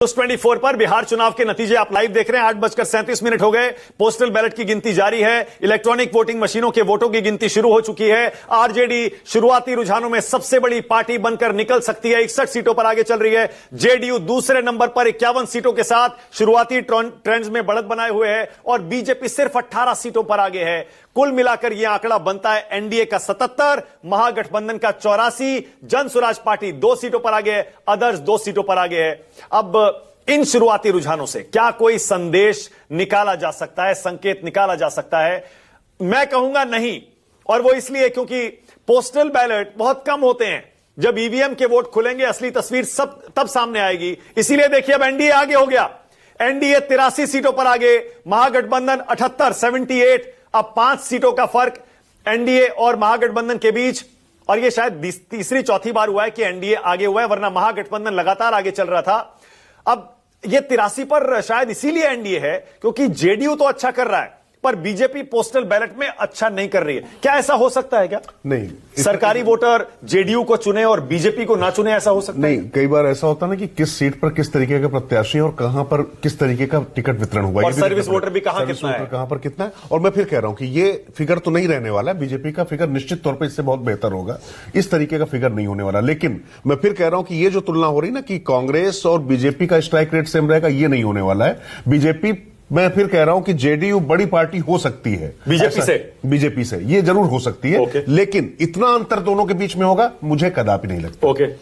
24 पर बिहार चुनाव के नतीजे आप लाइव देख रहे हैं। 8:37 हो गए। पोस्टल बैलेट की गिनती जारी है। इलेक्ट्रॉनिक वोटिंग मशीनों के वोटों की गिनती शुरू हो चुकी है। आरजेडी शुरुआती रुझानों में सबसे बड़ी पार्टी बनकर निकल सकती है। 61 सीटों पर आगे चल रही है। जेडीयू दूसरे नंबर पर 51 सीटों के साथ शुरुआती ट्रेंड्स में बढ़त बनाए हुए है और बीजेपी सिर्फ 18 सीटों पर आगे है। कुल मिलाकर यह आंकड़ा बनता है एनडीए का 77, महागठबंधन का 84, जन स्वराज पार्टी 2 सीटों पर आगे है, अदर्स 2 सीटों पर आगे है। अब इन शुरुआती रुझानों से क्या कोई संदेश निकाला जा सकता है, संकेत निकाला जा सकता है? मैं कहूंगा नहीं, और वो इसलिए क्योंकि पोस्टल बैलेट बहुत कम होते हैं। जब ईवीएम के वोट खुलेंगे असली तस्वीर सब तब सामने आएगी। इसीलिए देखिए अब एनडीए आगे हो गया। एनडीए 83 सीटों पर आगे, महागठबंधन 78, 78। अब 5 सीटों का फर्क एनडीए और महागठबंधन के बीच, और यह शायद तीसरी चौथी बार हुआ है कि एनडीए आगे हुआ है, वरना महागठबंधन लगातार आगे चल रहा था। अब यह 83 पर शायद इसीलिए एनडीए है क्योंकि जेडीयू तो अच्छा कर रहा है पर बीजेपी पोस्टल बैलेट में अच्छा नहीं कर रही है। क्या ऐसा हो सकता है? क्या नहीं, सरकारी वोटर जेडीयू को चुने और बीजेपी को ना चुने, ऐसा हो सकता नहीं, है? कई बार ऐसा होता है ना कि किस सीट पर किस तरीके का प्रत्याशी और कहां पर किस तरीके का टिकट वितरण हुआ और सर्विस वोटर भी कहां कितना है, कहां पर कितना है। और मैं फिर कह रहा हूं कि ये फिगर तो नहीं रहने वाला। बीजेपी का फिगर निश्चित तौर पर इससे बहुत बेहतर होगा। इस तरीके का फिगर नहीं होने वाला। लेकिन मैं फिर कह रहा हूं कि ये जो तुलना हो रही ना कि कांग्रेस और बीजेपी का स्ट्राइक रेट सेम रहेगा, ये नहीं होने वाला है। बीजेपी, मैं फिर कह रहा हूं कि जेडीयू बड़ी पार्टी हो सकती है बीजेपी से ये जरूर हो सकती है। लेकिन इतना अंतर दोनों के बीच में होगा मुझे कदापि नहीं लगता।